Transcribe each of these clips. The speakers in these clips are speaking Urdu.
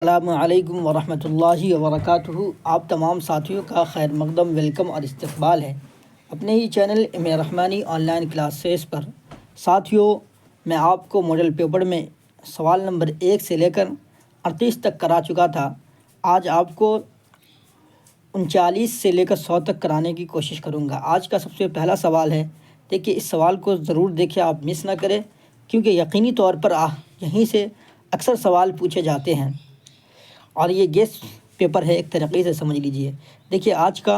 السلام علیکم ورحمۃ اللہ وبرکاتہ۔ آپ تمام ساتھیوں کا خیر مقدم ویلکم اور استقبال ہے اپنے ہی channel Rahmani online classes پر۔ ساتھیوں، میں آپ کو ماڈل پیپر میں سوال نمبر 1 سے لے کر 38 تک کرا چکا تھا۔ آج آپ کو 39 سے لے کر 100 تک کرانے کی کوشش کروں گا۔ آج کا سب سے پہلا سوال ہے، دیکھیے اس سوال کو ضرور دیکھیں، آپ مس نہ کریں، کیونکہ یقینی طور پر یہیں سے اکثر سوال پوچھے جاتے ہیں اور یہ گیس پیپر ہے، ایک طریقے سے سمجھ لیجئے۔ دیکھیے آج کا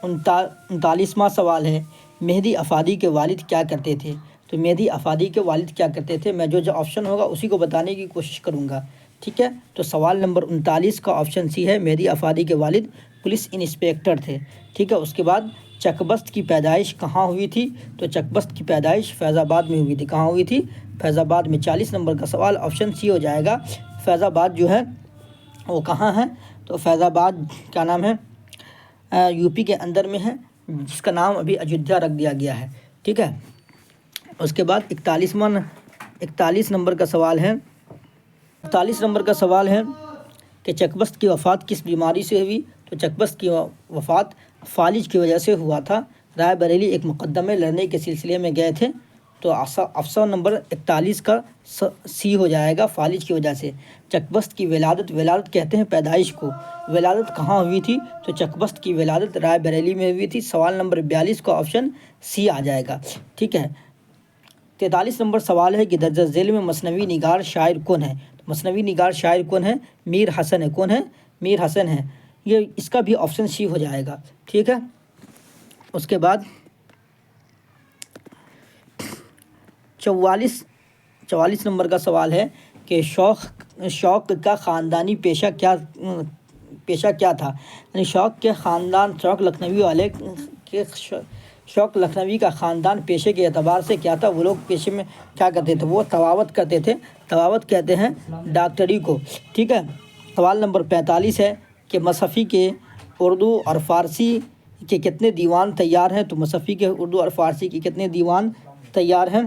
39واں سوال ہے، مہدی افادی کے والد کیا کرتے تھے؟ تو مہدی افادی کے والد کیا کرتے تھے، میں جو آپشن ہوگا اسی کو بتانے کی کوشش کروں گا، ٹھیک ہے؟ تو سوال نمبر 39 کا آپشن سی ہے، مہدی افادی کے والد پولیس انسپیکٹر تھے، ٹھیک ہے؟ اس کے بعد چک بست کی پیدائش کہاں ہوئی تھی؟ تو چک بست کی پیدائش فیض آباد میں ہوئی تھی۔ کہاں ہوئی تھی؟ فیض آباد میں۔ 40 نمبر کا سوال آپشن سی ہو جائے گا۔ فیض آباد جو ہے وہ کہاں ہے؟ تو فیض آباد کیا نام ہے؟ یو پی کے اندر میں ہے، جس کا نام ابھی ایودھیا رکھ دیا گیا ہے، ٹھیک ہے؟ اس کے بعد 41 نمبر کا سوال ہے، 41 نمبر کا سوال ہے کہ چکبست کی وفات کس بیماری سے ہوئی؟ تو چکبست کی وفات فالج کی وجہ سے ہوا تھا۔ رائے بریلی ایک مقدمے لڑنے کے سلسلے میں گئے تھے، تو آپشن نمبر 41 کا سی ہو جائے گا، فالج کی وجہ سے۔ چکبست کی ولادت کہتے ہیں پیدائش کو، ولادت کہاں ہوئی تھی؟ تو چکبست کی ولادت رائے بریلی میں ہوئی تھی۔ سوال نمبر 42 کا آپشن سی آ جائے گا، ٹھیک ہے؟ 43 نمبر سوال ہے کہ درجہ ذیل میں مثنوی نگار شاعر کون ہے؟ مثنوی نگار شاعر کون ہے؟ میر حسن ہے۔ کون ہے؟ میر حسن ہے۔ یہ اس کا بھی آپشن سی ہو جائے گا، ٹھیک ہے؟ اس کے بعد 44 نمبر کا سوال ہے کہ شوق کا خاندانی پیشہ کیا تھا؟ یعنی شوق کے خاندان، شوق لکھنوی والے کے شوق لکھنوی کا خاندان پیشے کے اعتبار سے کیا تھا؟ وہ لوگ پیشے میں کیا کرتے تھے؟ وہ طباوت کرتے تھے۔ طباوت کہتے ہیں ڈاکٹری کو، ٹھیک ہے؟ سوال نمبر 45 ہے کہ مصحفی کے اردو اور فارسی کے کتنے دیوان تیار ہیں؟ تو مصحفی کے اردو اور فارسی کے کتنے دیوان تیار ہیں؟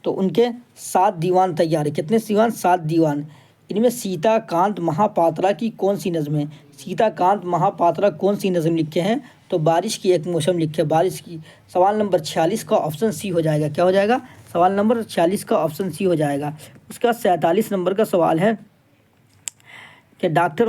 تو ان کے 7 دیوان تیار ہیں۔ کتنے دیوان؟ 7 دیوان۔ ان میں سیتا کانت مہاپاترا کی کون سی نظم ہے؟ سیتا کانت مہاپاترا کون سی نظم لکھے ہیں؟ تو بارش کی ایک موسم لکھے، بارش کی۔ سوال نمبر 46 کا آپشن سی ہو جائے گا۔ کیا ہو جائے گا؟ سوال نمبر 46 کا آپشن سی ہو جائے گا۔ اس کا 47 نمبر کا سوال ہے کہ ڈاکٹر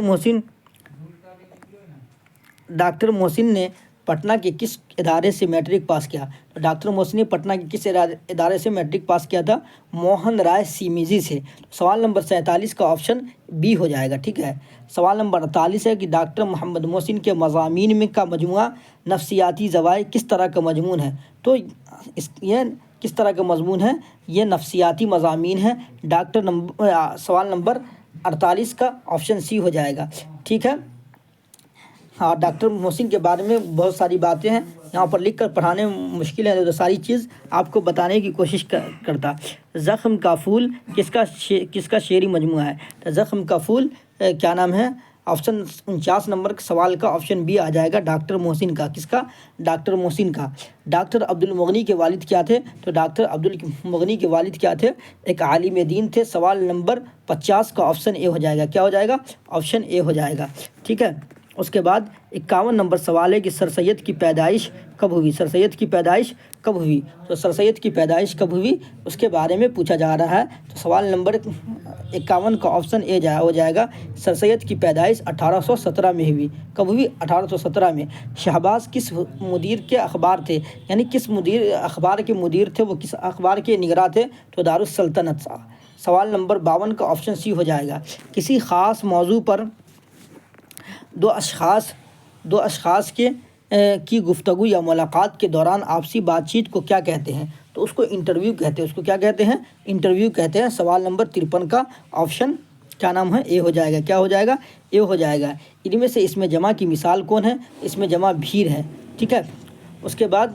محسن نے پٹنہ کے کس ادارے سے میٹرک پاس کیا؟ تو ڈاکٹر محسن نے پٹنہ کے کس ادارے سے میٹرک پاس کیا تھا؟ موہن رائے سیمیزی سے۔ سوال نمبر 47 کا آپشن بی ہو جائے گا، ٹھیک ہے؟ سوال نمبر 48 ہے کہ ڈاکٹر محمد محسن کے مضامین میں کا مجموعہ نفسیاتی زوائے کس طرح کا مضمون ہے؟ تو یہ کس طرح کا مضمون ہے؟ یہ نفسیاتی مضامین ہے۔ سوال نمبر 48 کا آپشن سی ہو جائے گا، ٹھیک ہے؟ ہاں، ڈاکٹر محسن کے بارے میں بہت ساری باتیں ہیں، یہاں پر لکھ کر پڑھانے مشکل ہے، تو ساری چیز آپ کو بتانے کی کوشش کرتا۔ زخم کا پھول کس کا شعری مجموعہ ہے؟ تو زخم کا پھول کیا نام ہے؟ آپشن 49 نمبر سوال کا آپشن بی آ جائے گا، ڈاکٹر محسن کا۔ کس کا؟ ڈاکٹر محسن کا۔ ڈاکٹر عبدالمغنی کے والد کیا تھے؟ تو ڈاکٹر عبدالمغنی کے والد کیا تھے؟ ایک عالم دین تھے۔ سوال نمبر 50 کا آپشن اے ہو جائے گا۔ کیا ہو جائے گا؟ آپشن اے ہو جائے گا، ٹھیک ہے؟ اس کے بعد 51 نمبر سوال ہے کہ سر سید کی پیدائش کب ہوئی؟ سر سید کی پیدائش کب ہوئی؟ تو سر سید کی پیدائش کب ہوئی اس کے بارے میں پوچھا جا رہا ہے۔ تو سوال نمبر 51 کا آپشن اے ہو جائے گا، سر سید کی پیدائش 1817 میں ہوئی۔ کب ہوئی؟ 1817 میں۔ شہباز کس مدیر کے اخبار تھے؟ یعنی کس اخبار کے مدیر تھے؟ وہ کس اخبار کے نگراں تھے؟ تو دارالسلطنت۔ سوال نمبر 52 کا آپشن سی ہو جائے گا۔ کسی خاص موضوع پر دو اشخاص کی گفتگو یا ملاقات کے دوران آپسی بات چیت کو کیا کہتے ہیں؟ تو اس کو انٹرویو کہتے ہیں۔ اس کو کیا کہتے ہیں؟ انٹرویو کہتے ہیں۔ سوال نمبر 53 کا آپشن کیا نام ہے؟ اے ہو جائے گا۔ کیا ہو جائے گا؟ اے ہو جائے گا۔ ان میں سے اس میں جمع کی مثال کون ہے؟ اس میں جمع بھیڑ ہے، ٹھیک ہے؟ اس کے بعد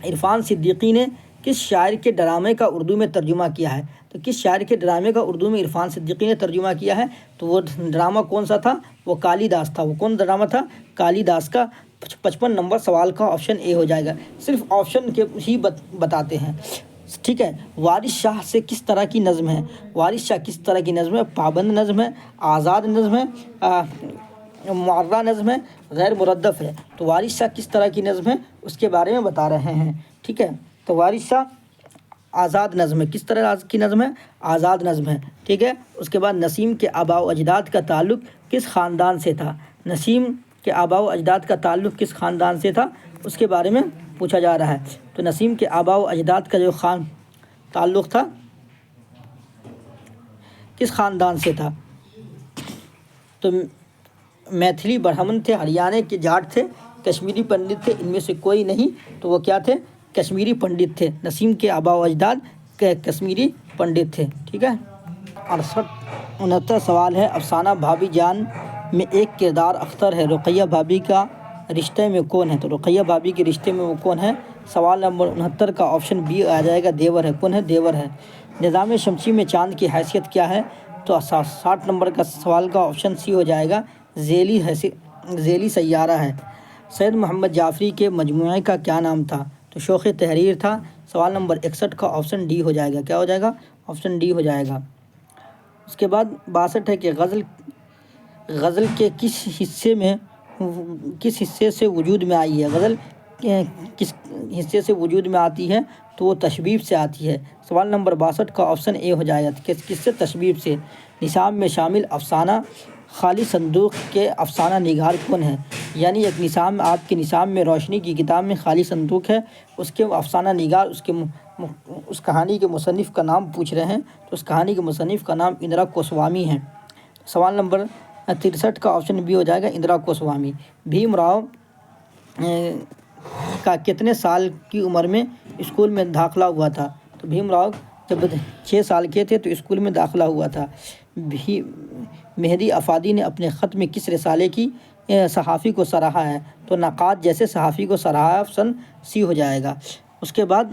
عرفان صدیقی نے کس شاعر کے ڈرامے کا اردو میں ترجمہ کیا ہے؟ تو کس شاعر کے ڈرامے کا اردو میں عرفان صدیقی نے ترجمہ کیا ہے؟ تو وہ ڈرامہ کون سا تھا؟ وہ کالی داس تھا۔ وہ کون ڈرامہ تھا؟ کالی داس کا۔ 55 نمبر سوال کا آپشن اے ہو جائے گا۔ صرف آپشن کے ہی بتاتے ہیں۔ ٹھیک ہے، وارث شاہ سے کس طرح کی نظم ہے؟ وارث شاہ کس طرح کی نظم ہے؟ پابند نظم ہے، آزاد نظم ہے، معرہ نظم ہے، غیر مردف ہے؟ تو وارث شاہ کس طرح کی نظم ہے اس کے بارے میں بتا رہے ہیں، ٹھیک ہے۔ تو وارث شاہ آزاد نظم ہے، کس طرح کی نظم ہے؟ آزاد نظم ہے، ٹھیک ہے۔ اس کے بعد نسیم کے آباء و اجداد کا تعلق کس خاندان سے تھا؟ نسیم کے آباء و اجداد کا تعلق کس خاندان سے تھا اس کے بارے میں پوچھا جا رہا ہے۔ تو نسیم کے آباء و اجداد کا جو تعلق تھا کس خاندان سے تھا؟ تو میتھلی برہمن تھے، ہریانے کے جاٹ تھے، کشمیری پنڈت تھے، ان میں سے کوئی نہیں، تو وہ کیا تھے؟ کشمیری پنڈت تھے۔ نسیم کے آباء و اجداد کشمیری پنڈت تھے، ٹھیک ہے۔ 69 سوال ہے، افسانہ بھابی جان میں ایک کردار اختر ہے، رقیہ بھابی کا رشتے میں کون ہے؟ تو رقیہ بھابی کے رشتے میں وہ کون ہے؟ سوال نمبر 69 کا آپشن بی آ جائے گا، دیور ہے۔ کون ہے؟ دیور ہے۔ نظام شمسی میں چاند کی حیثیت کیا ہے؟ تو 60 نمبر کا سوال کا آپشن سی ہو جائے گا، ذیلی سیارہ ہے۔ سید محمد جعفری کے مجموعے کا کیا نام تھا؟ تو شوخ تحریر تھا۔ سوال نمبر 61 کا آپشن ڈی ہو جائے گا، کیا ہو جائے گا؟ آپشن ڈی ہو جائے گا۔ اس کے بعد 62 ہے کہ غزل کے کس حصے سے وجود میں آئی ہے؟ غزل کس حصے سے وجود میں آتی ہے؟ تو وہ تشبیب سے آتی ہے۔ سوال نمبر 62 کا آپشن اے ہو جائے گا، کس سے؟ تشبیب سے۔ نصاب میں شامل افسانہ خالی صندوق کے افسانہ نگار کون ہے؟ یعنی ایک نصاب، آپ کے نصاب میں روشنی کی کتاب میں خالی صندوق ہے، اس کے افسانہ نگار، اس کہانی کے مصنف کا نام پوچھ رہے ہیں، تو اس کہانی کے مصنف کا نام اندرا گوسوامی ہے۔ سوال نمبر 63 کا آپشن بی ہو جائے گا، اندرا گوسوامی۔ بھیم راؤ کا کتنے سال کی عمر میں اسکول میں داخلہ ہوا تھا؟ تو بھیم راؤ جب 6 سال کے تھے تو اسکول میں داخلہ ہوا تھا۔ مہدی افادی نے اپنے خط میں کس رسالے کی صحافی کو سراہا ہے؟ تو نقاد جیسے صحافی کو سراہا، آپشن سی ہو جائے گا۔ اس کے بعد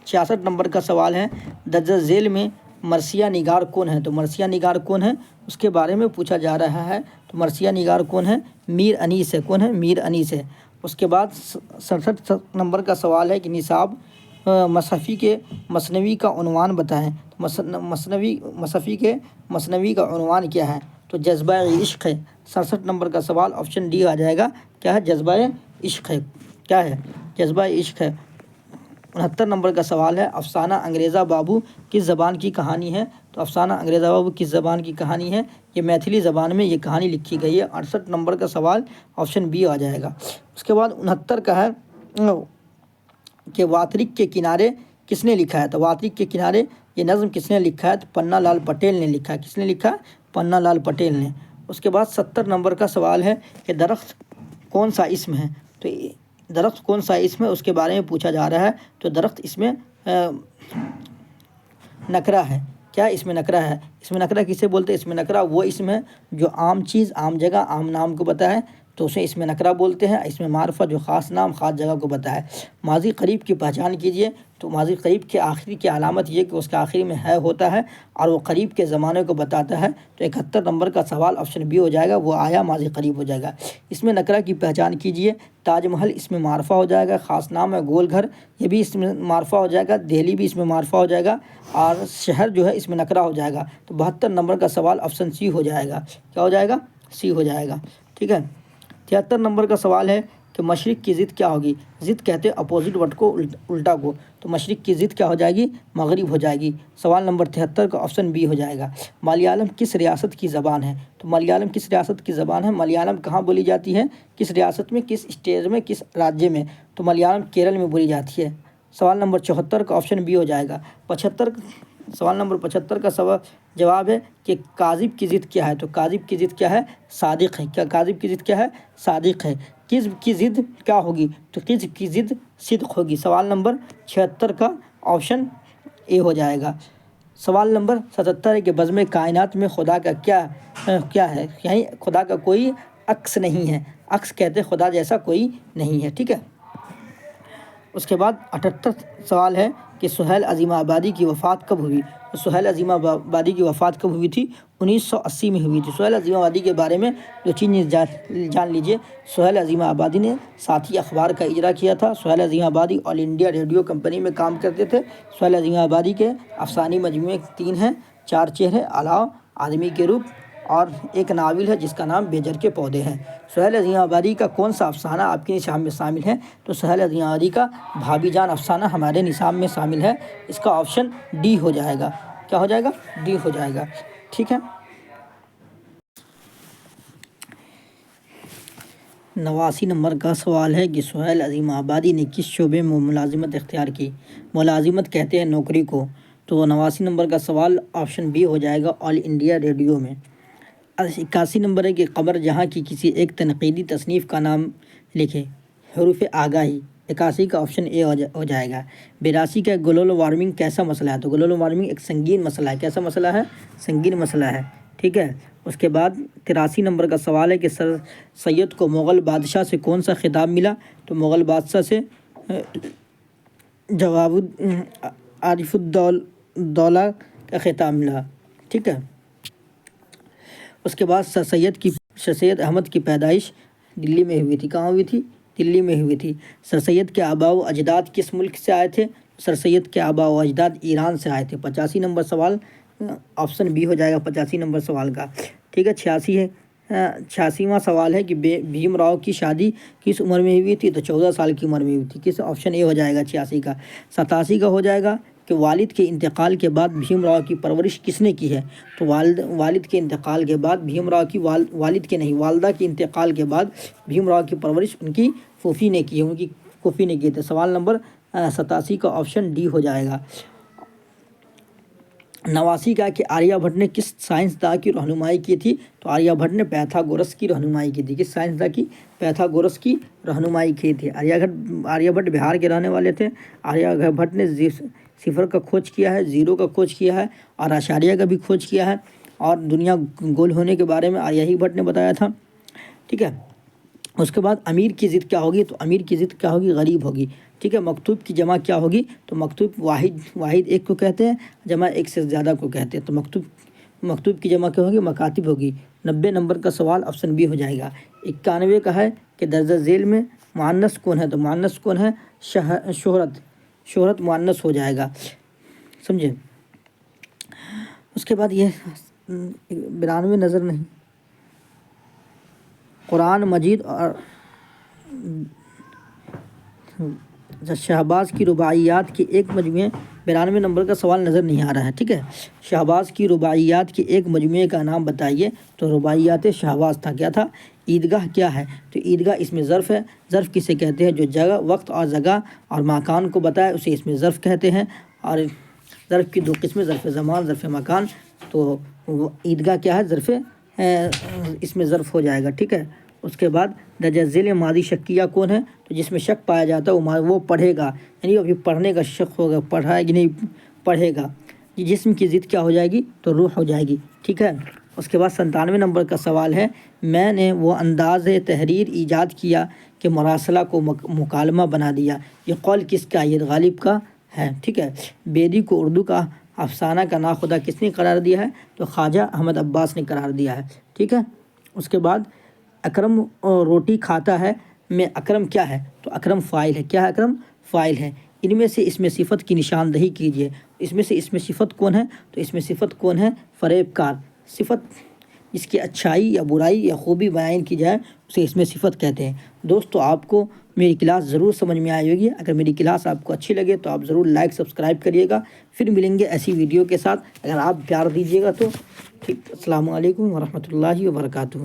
66 نمبر کا سوال ہے، درج ذیل میں مرثیہ نگار کون ہے؟ تو مرثیہ نگار کون ہے اس کے بارے میں پوچھا جا رہا ہے۔ تو مرثیہ نگار کون ہے؟ میر انیس ہے۔ کون ہے؟ میر انیس ہے۔ اس کے بعد 67 نمبر کا سوال ہے کہ نصاب مصحفی کے مثنوی کا عنوان بتائیں۔ مصحفی کے مثنوی کا عنوان کیا ہے؟ تو جذبہ عشق ہے۔ 67 نمبر کا سوال آپشن ڈی آ جائے گا، کیا ہے؟ جذبہ عشق ہے۔ کیا ہے؟ جذبہ عشق ہے۔ 69 نمبر کا سوال ہے، افسانہ انگریزا بابو کس زبان کی کہانی ہے؟ تو افسانہ انگریزا بابو کس زبان کی کہانی ہے؟ یہ میتھلی زبان میں یہ کہانی لکھی گئی ہے۔ 68 نمبر کا سوال آپشن بی آ جائے گا۔ اس کے بعد 69 کا ہے کہ واترک کے کنارے کس نے لکھا ہے؟ تو واترک کے کنارے یہ نظم کس نے لکھا ہے؟ تو پننا لال پٹیل نے لکھا ہے۔ کس نے لکھا؟ پننا لال پٹیل نے۔ اس کے بعد 70 نمبر کا سوال ہے کہ درخت کون سا اسم ہے؟ تو درخت کون سا اسم ہے اس کے بارے میں پوچھا جا رہا ہے۔ تو درخت اس میں نکرہ ہے۔ کیا اس میں نکرہ ہے؟ اس میں نکرہ کسے بولتے ہیں؟ اس میں نکرہ وہ اسم ہے جو عام چیز، عام جگہ، عام نام کو بتائے تو اسے اس میں نکرہ بولتے ہیں۔ اس میں معرفہ جو خاص نام، خاص جگہ کو بتائے۔ ماضی قریب کی پہچان کیجیے۔ تو ماضی قریب کے آخری کی علامت یہ کہ اس کے آخری میں ہے ہوتا ہے اور وہ قریب کے زمانے کو بتاتا ہے۔ تو 71 نمبر کا سوال آپشن بی ہو جائے گا، وہ آیا ماضی قریب ہو جائے گا۔ اس میں نکرہ کی پہچان کیجیے۔ تاج محل اس میں معرفہ ہو جائے گا، خاص نام ہے گول گھر یہ بھی اس میں معرفہ ہو جائے گا، دہلی بھی اس میں معرفہ ہو جائے گا اور شہر جو ہے اس میں نکرہ ہو جائے گا۔ تو 72 نمبر کا سوال آپشن سی ہو جائے گا، کیا ہو جائے گا؟ سی ہو جائے گا، ٹھیک ہے۔ 73 نمبر کا سوال ہے کہ مشرق کی ضد کیا ہوگی؟ ضد کہتے ہیں اپوزٹ ورڈ کو، الٹا کو۔ تو مشرق کی ضد کیا ہو جائے گی؟ مغرب ہو جائے گی۔ سوال نمبر 73 کا آپشن بی ہو جائے گا۔ ملیالم کس ریاست کی زبان ہے؟ تو ملیالم کس ریاست کی زبان ہے؟ ملیالم کہاں بولی جاتی ہے؟ کس ریاست میں، کس اسٹیٹ میں، کس راجیہ میں؟ تو ملیالم کیرل میں بولی جاتی ہے۔ سوال نمبر 74 کا آپشن بی ہو جائے گا۔ سوال نمبر 75 کا جواب ہے کہ کاذب کی ضد کیا ہے؟ تو کاذب کی ضد کیا ہے؟ صادق ہے۔ کیا کاذب کی ضد کیا ہے؟ صادق ہے۔ کذب کی ضد کیا ہوگی؟ تو کذب کی ضد صدق ہوگی۔ سوال نمبر 76 کا آپشن اے ہو جائے گا۔ سوال نمبر 77 ہے کہ بزم کائنات میں خدا کا کیا ہے؟ یعنی خدا کا کوئی عکس نہیں ہے۔ عکس کہتے ہیں خدا جیسا کوئی نہیں ہے، ٹھیک ہے۔ اس کے بعد 78 سوال ہے کہ سہیل عظیم آبادی کی وفات کب ہوئی؟ سہیل عظیم آبادی کی وفات کب ہوئی تھی؟ 1980 میں ہوئی تھی۔ سہیل عظیم آبادی کے بارے میں جو چیز جان لیجیے، سہیل عظیم آبادی نے ساتھی اخبار کا اجرا کیا تھا۔ سہیل عظیم آبادی آل انڈیا ریڈیو کمپنی میں کام کرتے تھے۔ سہیل عظیم آبادی کے افسانوی مجموعے 3 ہیں: 4 چہرے، علاؤ، آدمی کے روپ، اور ایک ناول ہے جس کا نام بیجر کے پودے ہیں۔ سہیل عظیم آبادی کا کون سا افسانہ آپ کے نصاب میں شامل ہے؟ تو سہیل عظیم آبادی کا بھابی جان افسانہ ہمارے نصاب میں شامل ہے۔ اس کا آپشن ڈی ہو جائے گا۔ کیا ہو جائے گا؟ ڈی ہو جائے گا، ٹھیک ہے۔ 89 نمبر کا سوال ہے کہ سہیل عظیم آبادی نے کس شعبے میں ملازمت اختیار کی؟ ملازمت کہتے ہیں نوکری کو۔ تو 89 نمبر کا سوال آپشن بی ہو جائے گا، آل انڈیا ریڈیو میں۔ 81 نمبر ہے کہ قمر جہاں کی کسی ایک تنقیدی تصنیف کا نام لکھے۔ حروف آگاہی۔ 81 کا آپشن اے ہو جائے گا۔ 82 کا گلوبل وارمنگ کیسا مسئلہ ہے؟ تو گلوبل وارمنگ ایک سنگین مسئلہ ہے۔ کیسا مسئلہ ہے؟ سنگین مسئلہ ہے، ٹھیک ہے۔ اس کے بعد 83 نمبر کا سوال ہے کہ سر سید کو مغل بادشاہ سے کون سا خطاب ملا؟ تو مغل بادشاہ سے جواب عارف الدولہ کا خطاب ملا، ٹھیک ہے۔ اس کے بعد سر سید احمد کی پیدائش دلی میں ہوئی تھی۔ کہاں ہوئی تھی؟ دلی میں ہوئی تھی۔ سر سید کے آباء و اجداد کس ملک سے آئے تھے؟ سر سید کے آباء و اجداد ایران سے آئے تھے۔ 85 نمبر سوال آپشن بی ہو جائے گا 85 نمبر سوال کا، ٹھیک ہے۔ 86واں سوال ہے کہ بھیم راؤ کی شادی کس عمر میں ہوئی تھی؟ تو 14 سال کی عمر میں ہوئی تھی۔ کس آپشن اے ہو جائے گا 86 کا۔ 87 کا ہو جائے گا کہ والد کے انتقال کے بعد بھیم راؤ کی پرورش کس نے کی ہے؟ تو والد کے انتقال کے بعد بھیم راؤ کی والدہ کے انتقال کے بعد بھیم راؤ کی پرورش ان کی پھوپھی نے کی ہے، ان کی پھوپھی نے کی تھی۔ سوال نمبر 87 کا آپشن ڈی ہو جائے گا۔ 89 کا کہ آریہ بھٹ نے کس سائنسداں کی رہنمائی کی تھی؟ تو آریہ بھٹ نے پیتھاگورس کی رہنمائی کی تھی۔ کس سائنسداں کی؟ پیتھاگورس کی رہنمائی کی تھی۔ آریہ بھٹ بہار کے رہنے والے تھے۔ آریہ بھٹ نے صفر کا کھوج کیا ہے، زیرو کا کھوج کیا ہے، اور اشاریہ کا بھی کھوج کیا ہے، اور دنیا گول ہونے کے بارے میں آریہ بھٹ نے بتایا تھا، ٹھیک ہے۔ اس کے بعد امیر کی ضد کیا ہوگی؟ تو امیر کی ضد کیا ہوگی؟ غریب ہوگی، ٹھیک ہے۔ مکتوب کی جمع کیا ہوگی؟ تو مکتوب واحد ایک کو کہتے ہیں، جمع ایک سے زیادہ کو کہتے ہیں۔ تو مکتوب کی جمع کیا ہوگی؟ مکاتب ہوگی۔ 90 نمبر کا سوال آپشن بی ہو جائے گا۔ 91 کا ہے کہ درجہ ذیل میں مؤنث کون ہے؟ تو مؤنث کون ہے؟ شہرت مؤنث ہو جائے گا، سمجھے۔ اس کے بعد یہ 92 نظر نہیں، قرآن مجید اور شہباز کی رباعیات کے ایک مجموعے 92 نمبر کا سوال نظر نہیں آ رہا ہے، ٹھیک ہے۔ شہباز کی رباعیات کے ایک مجموعے کا نام بتائیے۔ تو رباعیات شہباز تھا، کیا تھا؟ عیدگاہ کیا ہے؟ تو عیدگاہ اس میں ظرف ہے۔ ظرف کسے کہتے ہیں؟ جو جگہ، وقت اور جگہ اور مکان کو بتائے اسے اس میں ظرف کہتے ہیں۔ اور ظرف کی 2 قسمیں، ظرف زمان، ظرف مکان۔ تو عیدگاہ کیا ہے؟ ظرف، اس میں ظرف ہو جائے گا، ٹھیک ہے۔ اس کے بعد درجہ ذیل ماضی شکیہ کون ہے؟ تو جس میں شک پایا جاتا ہے وہ پڑھے گا، یعنی ابھی پڑھنے کا شک ہوگا، پڑھا ہے کہ نہیں پڑھے گا۔ جسم کی ضد کیا ہو جائے گی؟ تو روح ہو جائے گی، ٹھیک ہے۔ اس کے بعد 97 نمبر کا سوال ہے، میں نے وہ انداز تحریر ایجاد کیا کہ مراسلہ کو مکالمہ بنا دیا، یہ قول کس کا؟ یہ غالب کا ہے، ٹھیک ہے۔ بیدی کو اردو کا افسانہ کا ناخدا کس نے قرار دیا ہے؟ تو خواجہ احمد عباس نے قرار دیا ہے، ٹھیک ہے۔ اس کے بعد اکرم روٹی کھاتا ہے میں اکرم کیا ہے؟ تو اکرم فاعل ہے، کیا ہے؟ اکرم فاعل ہے۔ ان میں سے اس میں صفت کی نشاندہی کیجیے۔ اس میں صفت کون ہے؟ تو اس میں صفت کون ہے؟ فریب کار۔ صفت جس کی اچھائی یا برائی یا خوبی بیان کی جائے اسے اس میں صفت کہتے ہیں۔ دوستو، آپ کو میری کلاس ضرور سمجھ میں آئی ہوگی۔ اگر میری کلاس آپ کو اچھی لگے تو آپ ضرور لائک سبسکرائب کریے گا۔ پھر ملیں گے ایسی ویڈیو کے ساتھ، اگر آپ پیار دیجیے گا تو ٹھیک۔ السلام علیکم ورحمۃ اللہ وبرکاتہ۔